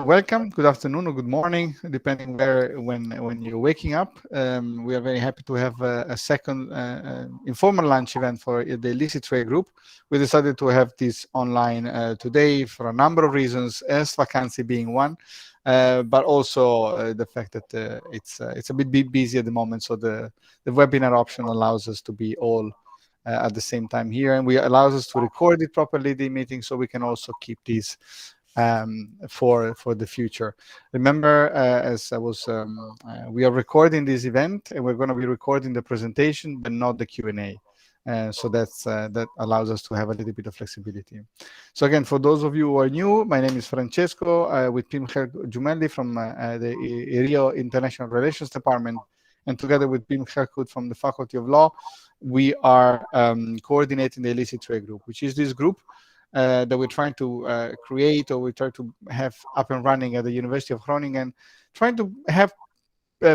welcome, good afternoon or good morning, depending when you're waking up. We are very happy to have a second informal lunch event for the Illicit Trade group. We decided to have this online today for a number of reasons, as vacancy being one, but also the fact that it's a bit busy at the moment. So the webinar option allows us to be all at the same time here, and we allows us to record it properly, the meeting, so we can also keep these for the future. Remember, as I was, we are recording this event, and we're going to be recording the presentation, but not the Q&A. So that allows us to have a little bit of flexibility. So again, for those of you who are new, my name is Francesco with Pim Jumelli from the Rio International Relations Department, and together with Pim Herkut from the Faculty of Law, we are coordinating the Illicit Trade group, which is this group that we're trying to create, or we try to have up and running at the University of Groningen, trying to have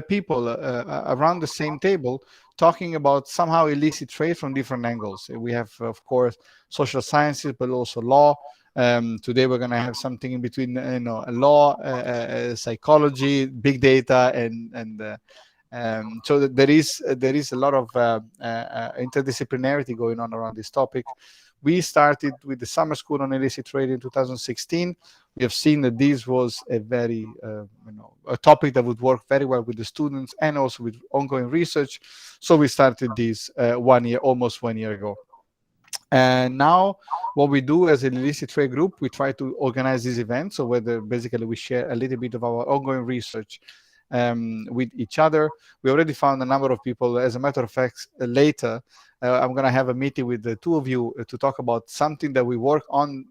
people around the same table talking about somehow illicit trade from different angles. We have, of course, social sciences, but also law. Today we're going to have something in between, law, psychology, big data, and so there is a lot of interdisciplinarity going on around this topic. We started with the summer school on illicit trade in 2016. We have seen that this was a very, a topic that would work very well with the students and also with ongoing research. So we started this almost 1 year ago. And now what we do as an illicit trade group, we try to organize these events. So whether basically we share a little bit of our ongoing research with each other. We already found a number of people. As a matter of fact, later, I'm going to have a meeting with the two of you to talk about something that we work on.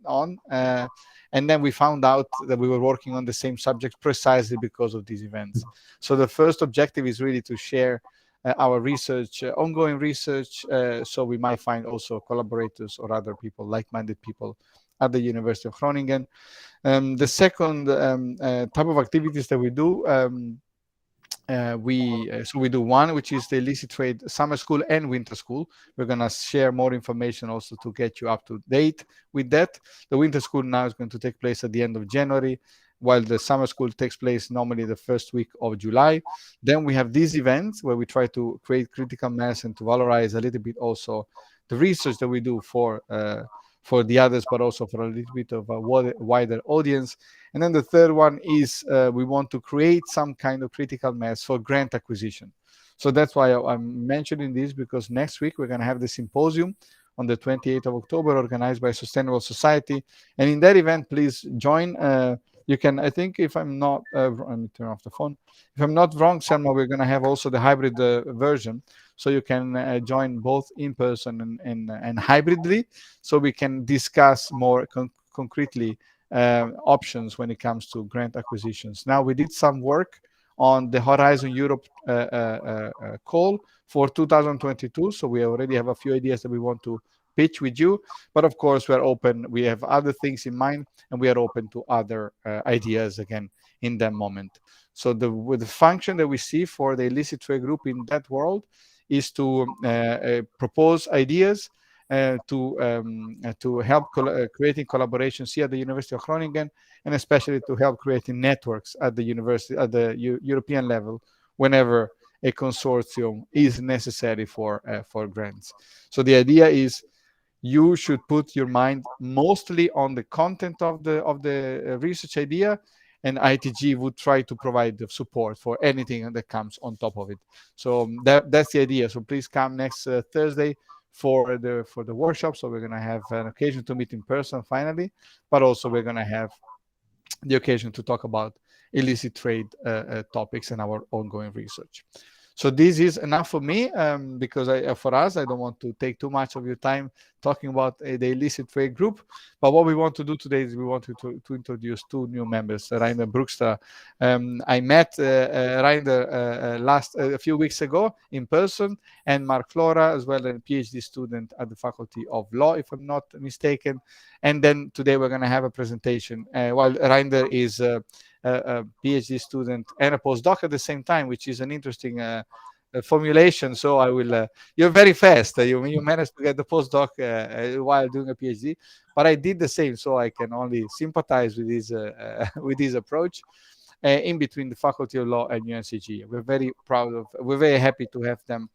And then we found out that we were working on the same subject precisely because of these events. So the first objective is really to share our research, ongoing research, so we might find also collaborators or other people, like-minded people at the University of Groningen. The second type of activities that we do, we do one, which is the Illicit Trade Summer School and Winter School. We're going to share more information also to get you up to date with that. The Winter School now is going to take place at the end of January, while the Summer School takes place normally the first week of July. Then we have these events where we try to create critical mass and to valorize a little bit also the research that we do for the others, but also for a little bit of a wider audience. And then the third one is we want to create some kind of critical mass for grant acquisition. So that's why I'm mentioning this, because next week we're going to have the symposium on the 28th of October organized by Sustainable Society. And in that event, please join. You can, I think, if I'm not, let me turn off the phone. If I'm not wrong, Selma, we're going to have also the hybrid version. So you can join both in person and hybridly, so we can discuss more concretely options when it comes to grant acquisitions. Now, we did some work on the Horizon Europe call for 2022, so we already have a few ideas that we want to pitch with you. But of course, we are open. We have other things in mind, and we are open to other ideas again in that moment. So the function that we see for the Illicit Trade group in that world is to propose ideas to help creating collaborations here at the University of Groningen, and especially to help creating networks at the university, at the European level, whenever a consortium is necessary for grants. So the idea is you should put your mind mostly on the content of the research idea, and ITG would try to provide the support for anything that comes on top of it. So that's the idea. So please come next Thursday for the workshop. So we're going to have an occasion to meet in person finally, but also we're going to have the occasion to talk about illicit trade topics and our ongoing research. So this is enough for me, because for us, I don't want to take too much of your time talking about the Illicit Trade group. But what we want to do today is we want to introduce two new members, Reinder and Broekstra. I met Reinder a few weeks ago in person, and Marc Florea as well, a PhD student at the Faculty of Law, if I'm not mistaken. And then today we're going to have a presentation, while Reinder is a PhD student and a postdoc at the same time, which is an interesting formulation. So I will. You're very fast. You managed to get the postdoc while doing a PhD, but I did the same. So I can only sympathize with this with this approach. In between the Faculty of Law and UNCG, we're very proud of. We're very happy to have them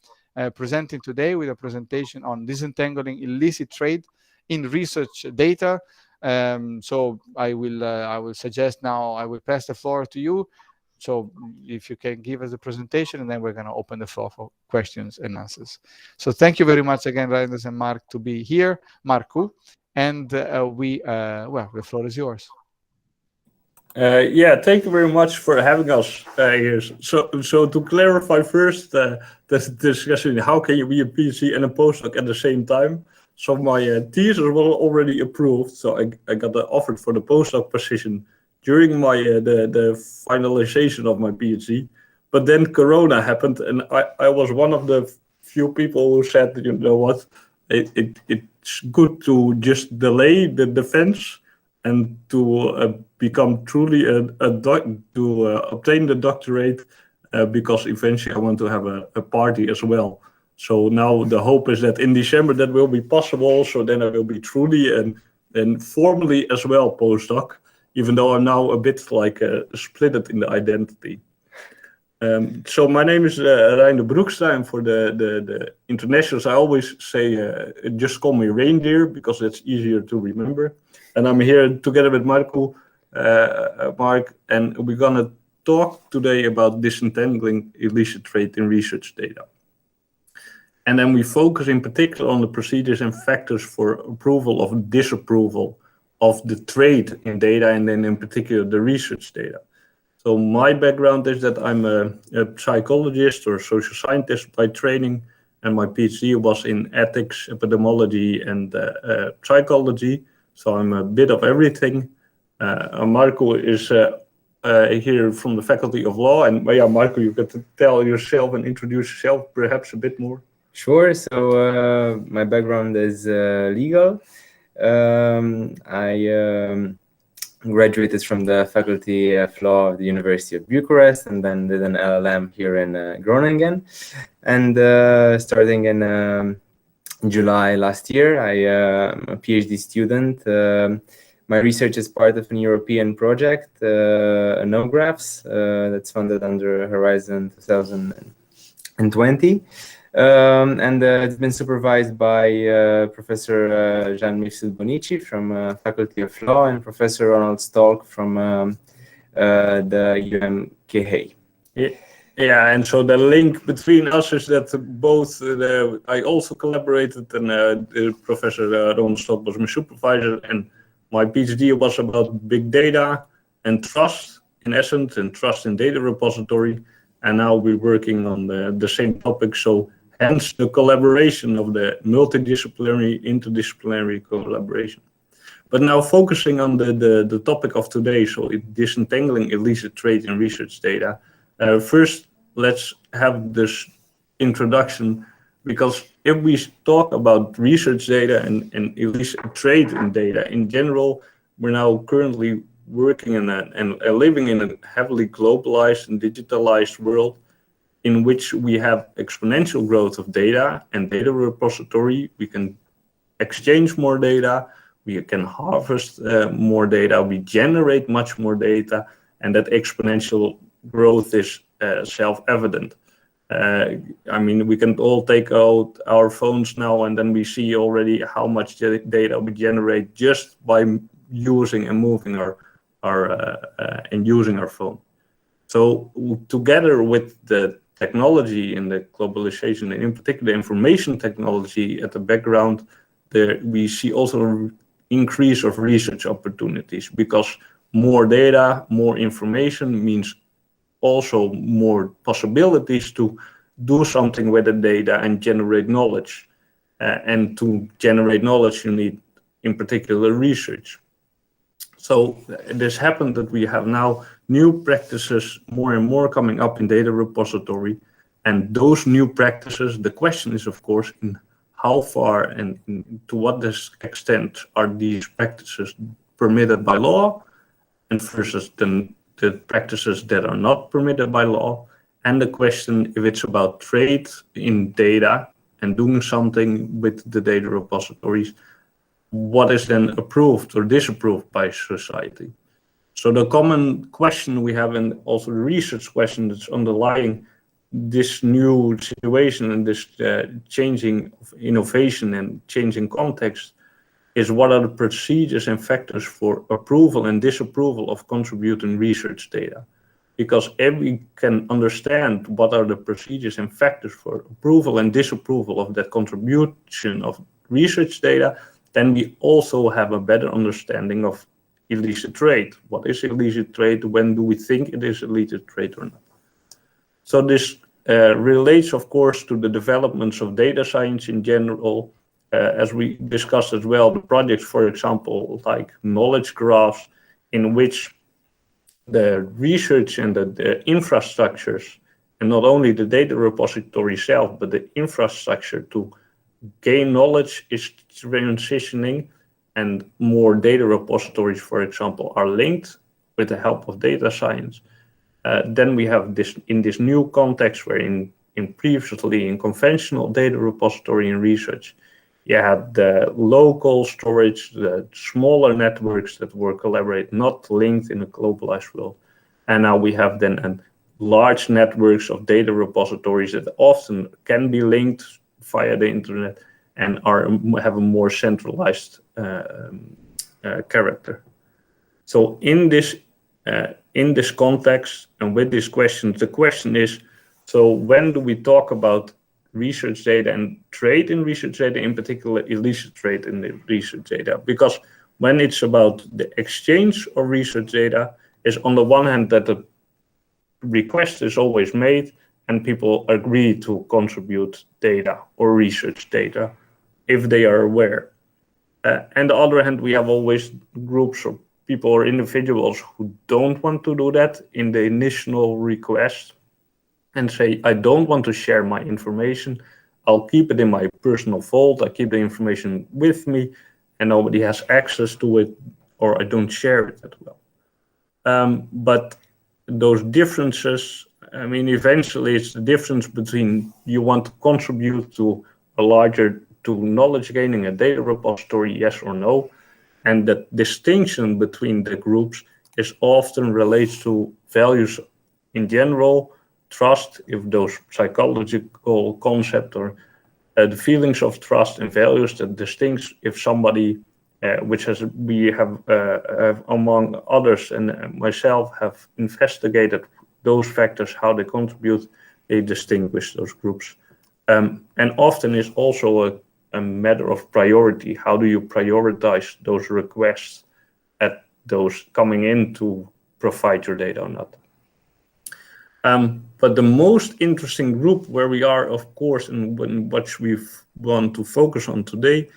presenting today with a presentation on disentangling illicit trade in research data. So I will suggest now, I will pass the floor to you. So if you can give us a presentation, and then we're going to open the floor for questions and answers. So thank you very much again, Reinder and Marc, to be here, Marco. And well, the floor is yours. Yeah, thank you very much for having us here. So to clarify first, the discussion, how can you be a PhD and a postdoc at the same time? So my thesis was already approved, so I got offered for the postdoc position during my the finalization of my PhD. But then Corona happened, and I was one of the few people who said, you know what, it's good to just delay the defense and to become truly to obtain the doctorate, because eventually I want to have a party as well. So now the hope is that in December that will be possible. So then I will be truly and formally as well postdoc, even though I'm now a bit like split in the identity. So my name is Reinder Broekstra, and for the internationals I always say just call me Reinder because that's easier to remember. And I'm here together with Marc, and we're gonna talk today about disentangling illicit trade in research data. And then we focus in particular on the procedures and factors for approval or disapproval of the trade in data, and then in particular the research data. So my background is that I'm a psychologist or social scientist by training, and my PhD was in ethics, epidemiology, and psychology. So I'm a bit of everything. Marco is here from the Faculty of Law, and yeah, Marco, you get to tell yourself and introduce yourself perhaps a bit more. Sure. So my background is legal. I graduated from the Faculty of Law of the University of Bucharest, and then did an LLM here in Groningen. And starting in July last year, I am a PhD student. My research is part of an European project, NoGraphs, that's funded under Horizon 2020. And it's been supervised by Professor Jean-Michel Bonici from Faculty of Law and Professor Ronald Stalk from the UMKH. Yeah, and so the link between us is that both I also collaborated, and Professor Ronald Stalk was my supervisor, and my PhD was about big data and trust, in essence, and trust in data repository. And now we're working on the same topic, so hence the collaboration of the multidisciplinary, interdisciplinary collaboration. But now focusing on the topic of today, so disentangling illicit trade in research data. First, let's have this introduction, because if we talk about research data and illicit trade in data in general, we're now currently working in and living in a heavily globalized and digitalized world in which we have exponential growth of data and data repository. We can exchange more data, we can harvest more data, we generate much more data, and that exponential growth is self-evident. I mean, we can all take out our phones now, and then we see already how much data we generate just by using and moving our using our phone. So together with the technology and the globalization, and in particular information technology at the background, there we see also increase of research opportunities, because more data, more information means also more possibilities to do something with the data and generate knowledge. And to generate knowledge, you need, in particular, research. So this happened that we have now new practices more and more coming up in data repository. And those new practices, the question is, of course, in how far and to what extent are these practices permitted by law, and versus the practices that are not permitted by law, and the question if it's about trade in data and doing something with the data repositories, what is then approved or disapproved by society. So the common question we have, and also the research question that's underlying this new situation and this changing of innovation and changing context, is what are the procedures and factors for approval and disapproval of contributing research data? Because if we can understand what are the procedures and factors for approval and disapproval of that contribution of research data, then we also have a better understanding of illicit trade. What is illicit trade? When do we think it is illicit trade or not? So this relates, of course, to the developments of data science in general. As we discussed as well, the projects, for example, like knowledge graphs, in which the research and the infrastructures, and not only the data repository itself, but the infrastructure to gain knowledge is transitioning, and more data repositories, for example, are linked with the help of data science. Then we have this in this new context where in previously in conventional data repository and research, you had the local storage, the smaller networks that were collaborate, not linked in a globalized world. And now we have then large networks of data repositories that often can be linked via the internet and have a more centralized character. So in this context and with this question, the question is, so when do we talk about research data and trade in research data, in particular illicit trade in the research data? Because when it's about the exchange of research data, is on the one hand that the request is always made and people agree to contribute data or research data if they are aware. And the other hand, we have always groups of people or individuals who don't want to do that in the initial request and say, I don't want to share my information. I'll keep it in my personal vault. I keep the information with me and nobody has access to it, or I don't share it that well. But those differences, I mean, eventually it's the difference between you want to contribute to a larger, to knowledge gaining a data repository, yes or no. And that distinction between the groups is often related to values in general, trust, if those psychological concept or the feelings of trust and values that distinguish if somebody, which has we have among others and myself have investigated those factors, how they contribute, they distinguish those groups. And often is also a matter of priority. How do you prioritize those requests at those coming in to provide your data or not? But the most interesting group where we are, of course, and what we want to focus on today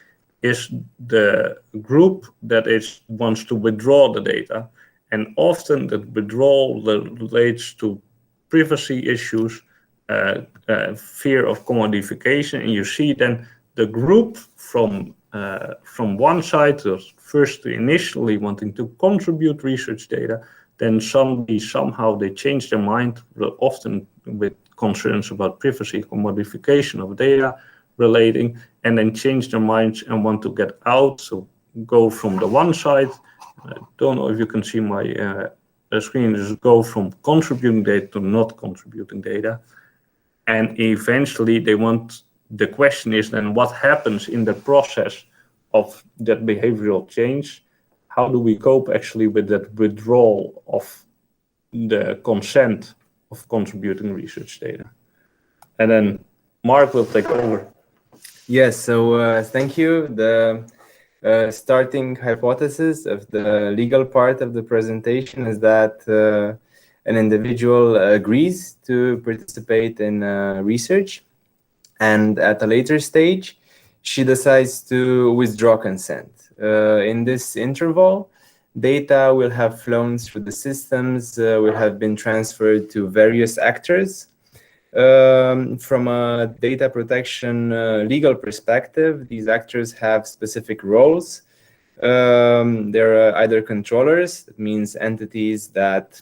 is the group that wants to withdraw the data. And often that withdrawal relates to privacy issues, fear of commodification. And you see then the group from one side, first initially wanting to contribute research data, then somehow they change their mind, often with concerns about privacy, commodification of data relating, and then change their minds and want to get out. So go from the one side, I don't know if you can see my screen, just go from contributing data to not contributing data. And eventually the question is then what happens in the process of that behavioral change? How do we cope actually with that withdrawal of the consent of contributing research data? And then Marc will take over. Yes, so thank you. The starting hypothesis of the legal part of the presentation is that an individual agrees to participate in research, and at a later stage, she decides to withdraw consent. In this interval, data will have flown through the systems, will have been transferred to various actors. From a data protection legal perspective, these actors have specific roles. They're either controllers, that means entities that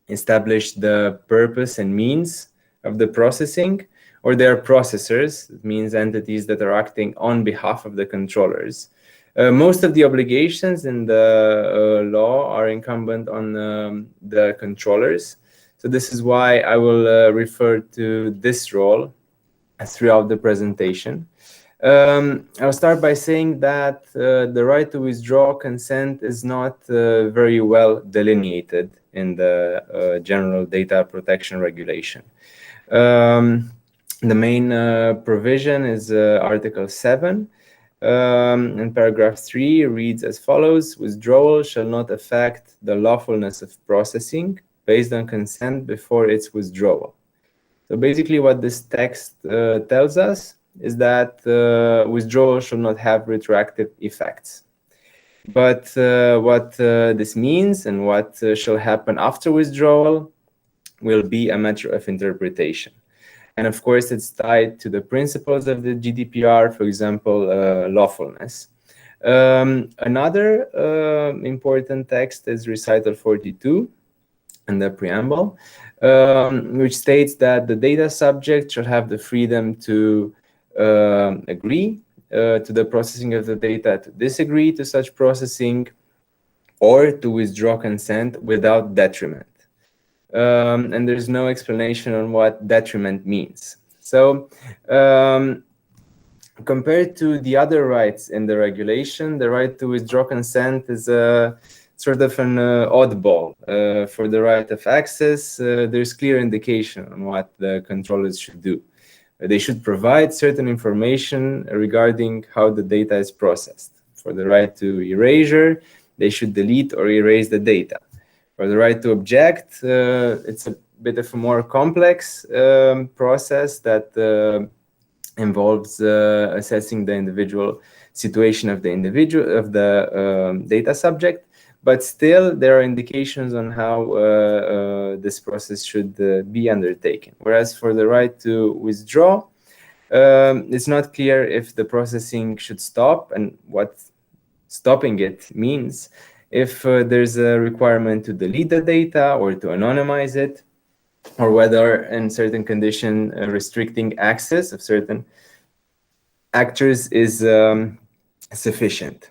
establish the purpose and means of the processing, or they are processors. It means entities that are acting on behalf of the controllers. Most of the obligations in the law are incumbent on the controllers. So this is why I will refer to this role throughout the presentation. I'll start by saying that the right to withdraw consent is not very well delineated in the General Data Protection Regulation. The main provision is Article 7, and paragraph 3 reads as follows: withdrawal shall not affect the lawfulness of processing based on consent before its withdrawal. So basically what this text tells us is that withdrawal should not have retroactive effects. But what this means and what shall happen after withdrawal will be a matter of interpretation. And of course, it's tied to the principles of the GDPR, for example, lawfulness. Another important text is recital 42 in the preamble, which states that the data subject shall have the freedom to agree to the processing of the data, to disagree to such processing, or to withdraw consent without detriment. And there's no explanation on what detriment means. So compared to the other rights in the regulation, the right to withdraw consent is a sort of an oddball. For the right of access, there's clear indication on what the controllers should do. They should provide certain information regarding how the data is processed. For the right to erasure, they should delete or erase the data. For the right to object, it's a bit of a more complex process that involves assessing the individual situation of the data subject. But still, there are indications on how this process should be undertaken. Whereas for the right to withdraw, it's not clear if the processing should stop and what stopping it means. If there's a requirement to delete the data or to anonymize it, or whether in certain condition restricting access of certain actors is sufficient.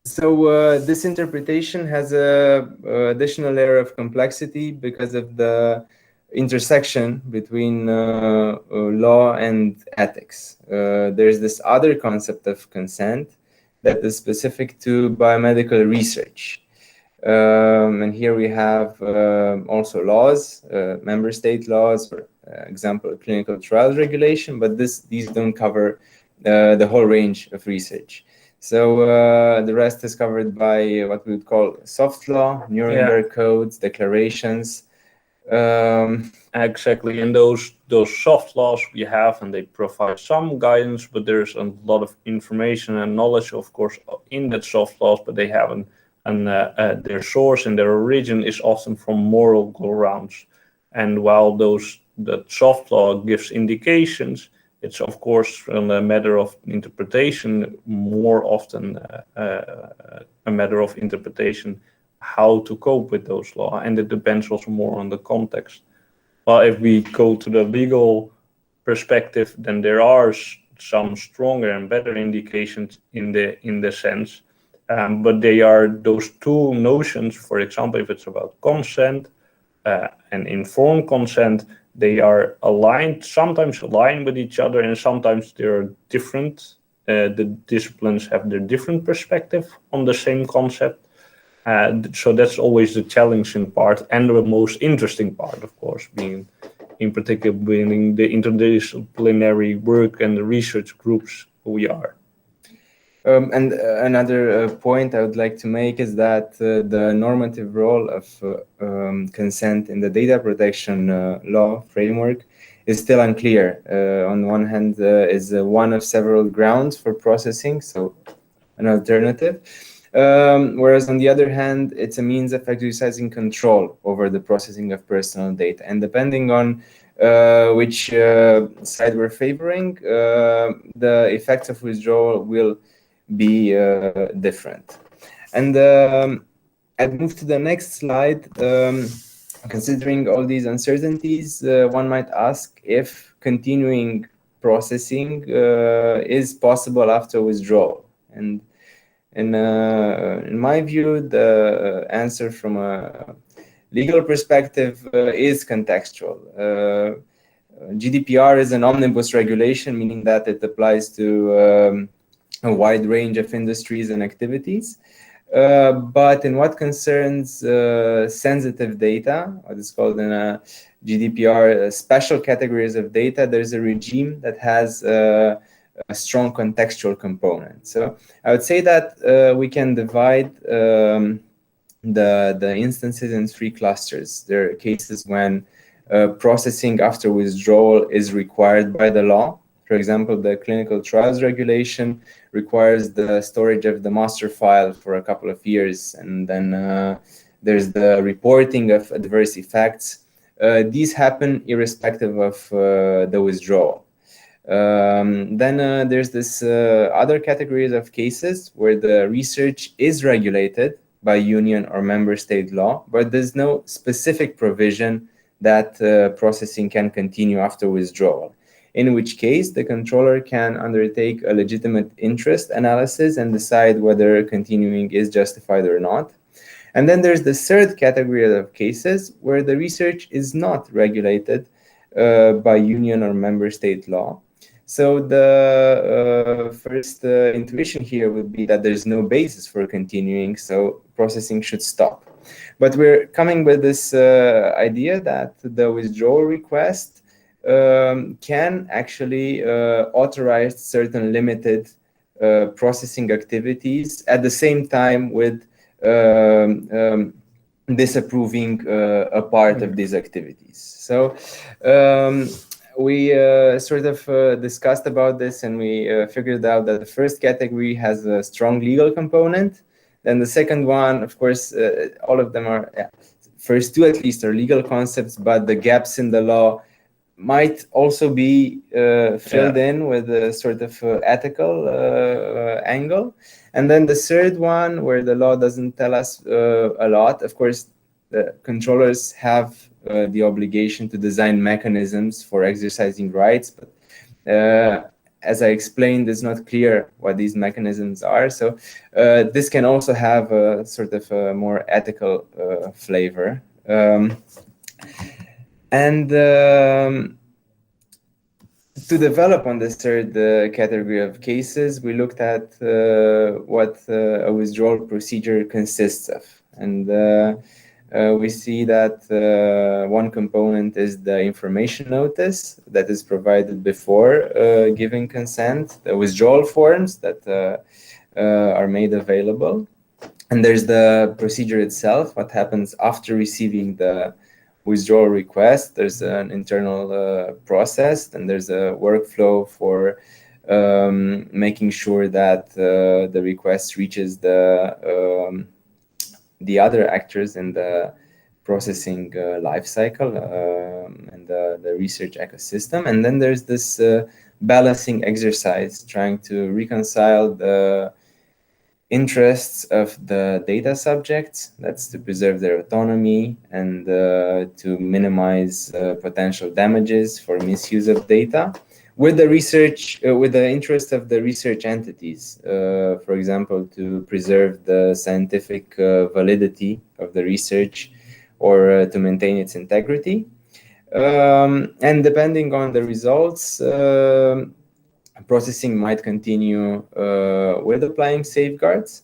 So this interpretation has a additional layer of complexity because of the intersection between law and ethics. There's this other concept of consent that is specific to biomedical research. And here we have also laws, member state laws, for example, clinical trials regulation, but these don't cover the whole range of research. So the rest is covered by what we would call soft law, Nuremberg codes, declarations. Exactly, and those soft laws we have, and they provide some guidance, but there's a lot of information and knowledge, of course, in that soft laws, but they haven't, and their source and their origin is often from moral grounds. And while that soft law gives indications, it's of course a matter of interpretation, more often a matter of interpretation, how to cope with those laws, and it depends also more on the context. Well, if we go to the legal perspective, then there are some stronger and better indications in the sense, but they are those two notions. For example, if it's about consent and informed consent, they are aligned, sometimes aligned with each other, and sometimes they're different. The disciplines have their different perspective on the same concept. So that's always the challenging part and the most interesting part, of course, being in particular being the interdisciplinary work and the research groups we are. And another point I would like to make is that the normative role of consent in the data protection law framework is still unclear. On one hand, is one of several grounds for processing, so an alternative. Whereas on the other hand, it's a means of exercising control over the processing of personal data. And depending on which side we're favoring, the effects of withdrawal will be different. And I'd move to the next slide. Considering all these uncertainties, one might ask if continuing processing is possible after withdrawal. And in my view, the answer from a legal perspective is contextual. GDPR is an omnibus regulation, meaning that it applies to a wide range of industries and activities. But in what concerns sensitive data, what is called in a GDPR special categories of data, there's a regime that has a strong contextual component. So I would say that we can divide the instances in 3 clusters. There are cases when processing after withdrawal is required by the law. For example, the clinical trials regulation requires the storage of the master file for a couple of years, and then there's the reporting of adverse effects. These happen irrespective of the withdrawal. Then there's this other categories of cases where the research is regulated by union or member state law, but there's no specific provision that processing can continue after withdrawal, in which case the controller can undertake a legitimate interest analysis and decide whether continuing is justified or not. And then there's the third category of cases where the research is not regulated by union or member state law. So the first intuition here would be that there's no basis for continuing, so processing should stop. But we're coming with this idea that the withdrawal request can actually authorize certain limited processing activities at the same time with disapproving a part of these activities. So we sort of discussed about this, and we figured out that the first category has a strong legal component. Then the second one, of course, all of them are, first 2 at least are legal concepts, but the gaps in the law might also be filled in with a sort of ethical angle. And then the third one, where the law doesn't tell us a lot, of course, the controllers have the obligation to design mechanisms for exercising rights, but as I explained, it's not clear what these mechanisms are. So this can also have a sort of a more ethical flavor. To develop on this third category of cases, we looked at what a withdrawal procedure consists of. And we see that one component is the information notice that is provided before giving consent, the withdrawal forms that are made available. And there's the procedure itself, what happens after receiving the withdrawal request. There's an internal process, and there's a workflow for making sure that the request reaches the other actors in the processing life cycle and the research ecosystem. And then there's this balancing exercise trying to reconcile the interests of the data subjects, that's to preserve their autonomy and to minimize potential damages for misuse of data, with the research, with the interest of the research entities, for example, to preserve the scientific validity of the research or to maintain its integrity. And depending on the results, processing might continue with applying safeguards,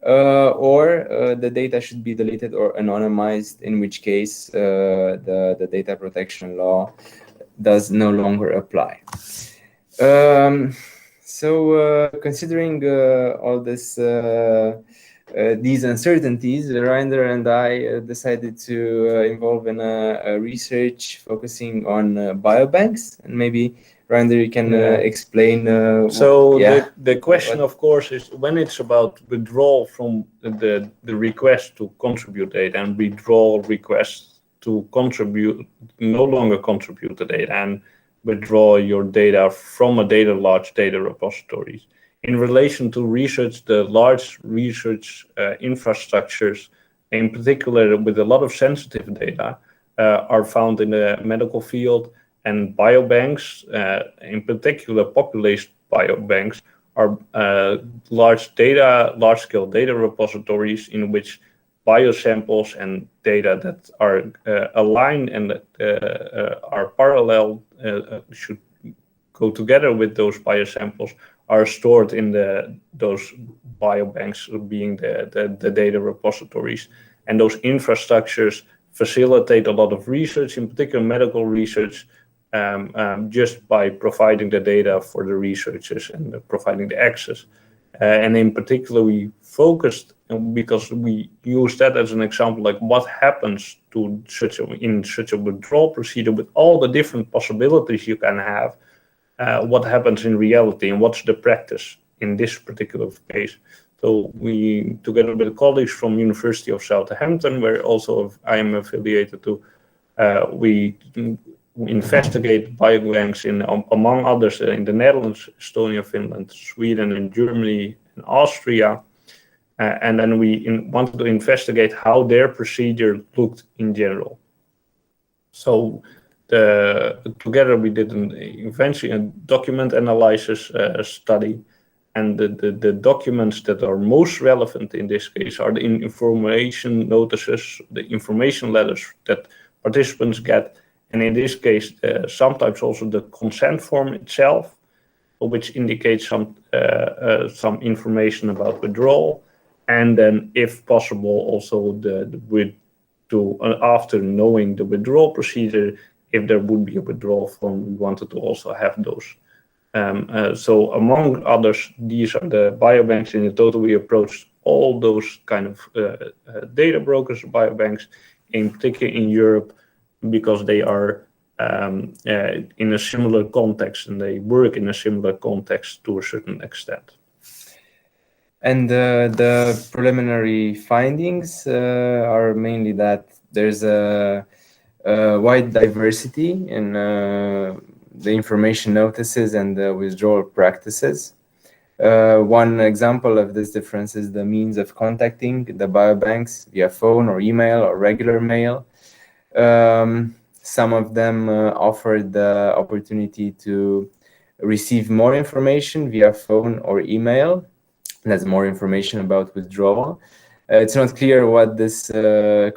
or the data should be deleted or anonymized, in which case the data protection law does no longer apply. So considering all this, these uncertainties, Reinder and I decided to involve in a research focusing on biobanks, and maybe Reinder, you can explain. The question, of course, is when it's about withdrawal from the request to contribute data and withdrawal requests to contribute, no longer contribute the data and withdraw your data from a large data repositories. In relation to research, the large research infrastructures in particular with a lot of sensitive data, are found in the medical field, and biobanks, in particular population biobanks, are large-scale data repositories in which biosamples and data that are aligned and are parallel should go together with those biosamples are stored in those biobanks, being the data repositories. And those infrastructures facilitate a lot of research, in particular medical research, just by providing the data for the researchers and providing the access. And in particular, we focused, because we use that as an example, like what happens to in such a withdrawal procedure with all the different possibilities you can have, what happens in reality and what's the practice in this particular case. So we, together with colleagues from University of Southampton, where also I am affiliated to, we investigate biobanks in, among others, in the Netherlands, Estonia, Finland, Sweden, and Germany, and Austria. And then we wanted to investigate how their procedure looked in general. So together we did eventually a document analysis study, and the documents that are most relevant in this case are the information notices, the information letters that participants get, and in this case sometimes also the consent form itself, which indicates some information about withdrawal, and then if possible also after knowing the withdrawal procedure, if there would be a withdrawal form, we wanted to also have those. So among others, these are the biobanks. In total, we approached all those kind of data brokers, biobanks, in particular in Europe, because they are in a similar context and they work in a similar context to a certain extent. And the preliminary findings are mainly that there's a wide diversity in the information notices and the withdrawal practices. One example of this difference is the means of contacting the biobanks via phone or email or regular mail. Some of them offered the opportunity to receive more information via phone or email. That's more information about withdrawal. It's not clear what this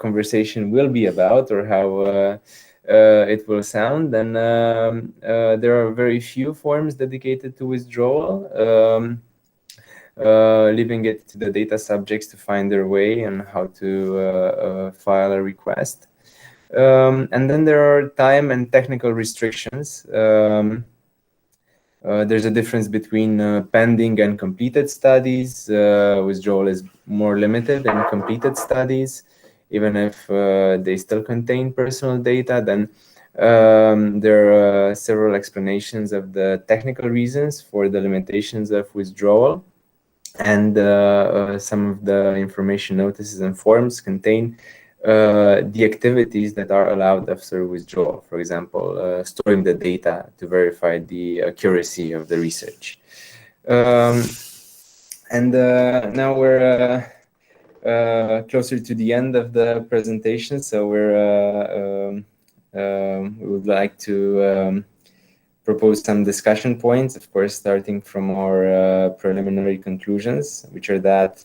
conversation will be about or how it will sound. And there are very few forms dedicated to withdrawal, leaving it to the data subjects to find their way and how to file a request. And then there are time and technical restrictions. There's a difference between pending and completed studies. Withdrawal is more limited in completed studies, even if they still contain personal data. Then there are several explanations of the technical reasons for the limitations of withdrawal. And some of the information notices and forms contain the activities that are allowed after withdrawal, for example, storing the data to verify the accuracy of the research. And now we're closer to the end of the presentation, so we would like to propose some discussion points, of course, starting from our preliminary conclusions, which are that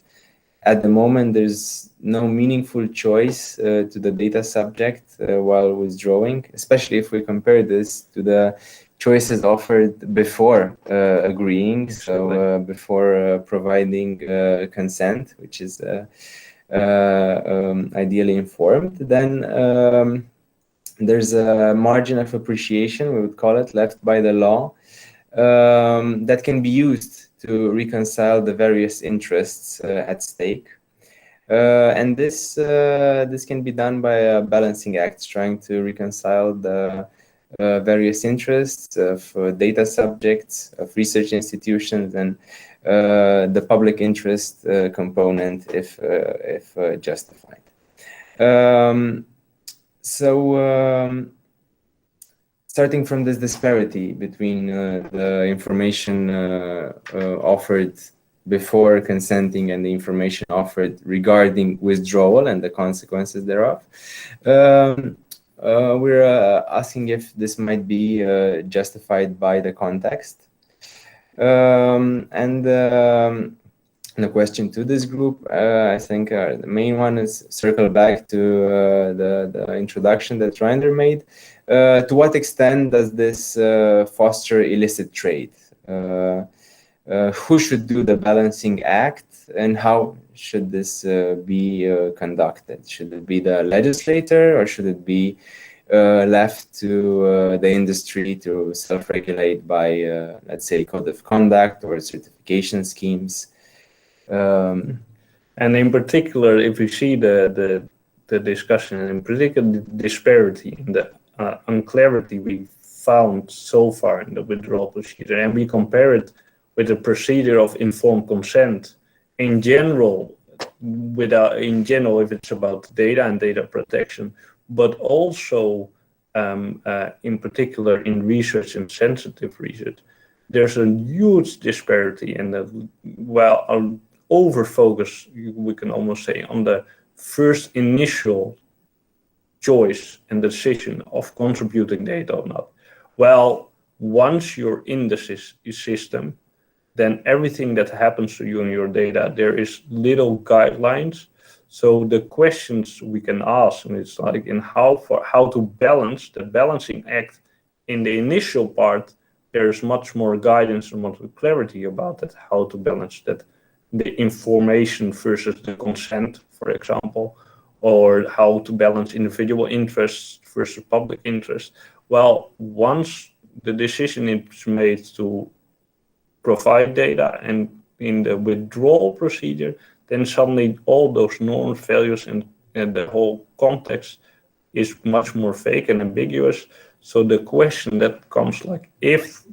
at the moment, there's no meaningful choice to the data subject while withdrawing, especially if we compare this to the choices offered before agreeing, so before providing consent, which is ideally informed. Then there's a margin of appreciation, we would call it, left by the law that can be used to reconcile the various interests at stake. And this can be done by a balancing act, trying to reconcile the various interests of data subjects, of research institutions, and the public interest component if justified. Starting from this disparity between the information offered before consenting and the information offered regarding withdrawal and the consequences thereof. We're asking if this might be justified by the context. The question to this group, I think the main one is circle back to the introduction that Reinder made. To what extent does this foster illicit trade? Who should do the balancing act, and how should this be conducted? Should it be the legislator, or should it be left to the industry to self-regulate by, let's say, code of conduct or certification schemes? And in particular, if we see the discussion, and in particular the disparity and the unclarity we found so far in the withdrawal procedure, and we compare it with the procedure of informed consent in general, if it's about data and data protection, but also in particular in research and sensitive research, there's a huge disparity in the, well, over focus, we can almost say, on the first initial choice and decision of contributing data or not. Well, once you're in the system, then everything that happens to you and your data, there is little guidelines. So the questions we can ask, and it's like in how to balance the balancing act in the initial part, there's much more guidance and much more clarity about that, how to balance that, the information versus the consent, for example, or how to balance individual interests versus public interest. Well, once the decision is made to provide data and in the withdrawal procedure, then suddenly all those norms, values, and the whole context is much more vague and ambiguous. So the question that comes, like, if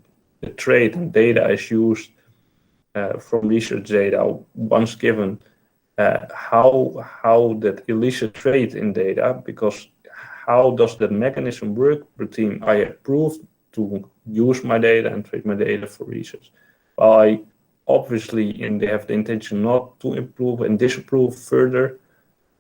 the trade and data is used from research data once given, how that illicit trade in data, because how does the mechanism work between I approve to use my data and trade my data for research? I obviously they have the intention not to improve and disapprove further,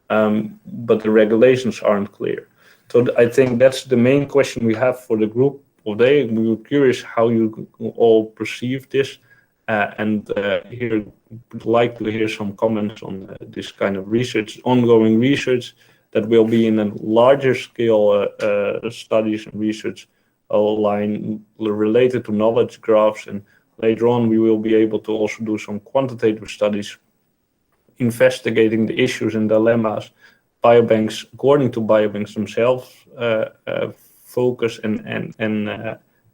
but the regulations aren't clear. So I think that's the main question we have for the group today. We were curious how you all perceive this, and here would like to hear some comments on this kind of research, ongoing research that will be in a larger scale studies and research line related to knowledge graphs, and later on we will be able to also do some quantitative studies investigating the issues and dilemmas biobanks, according to biobanks themselves, focus and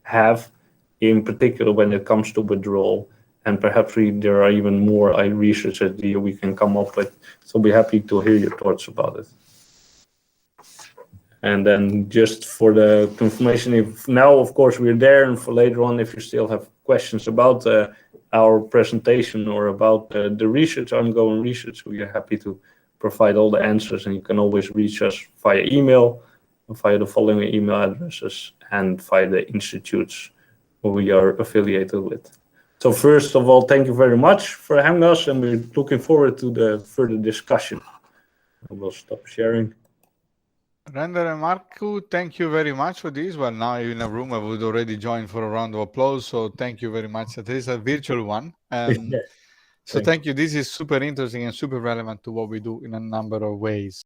have, in particular when it comes to withdrawal. And perhaps there are even more research that we can come up with. So be happy to hear your thoughts about it. And then just for the confirmation, if now, of course, we're there, and for later on, if you still have questions about our presentation or about the research, ongoing research, we are happy to provide all the answers, and you can always reach us via email, via the following email addresses, and via the institutes we are affiliated with. So first of all, thank you very much for having us, and we're looking forward to the further discussion. I will stop sharing. Reinder and Marc, thank you very much for this. Well, now in a room, I would already join for a round of applause. So thank you very much. It is a virtual one. So thank you. This is super interesting and super relevant to what we do in a number of ways.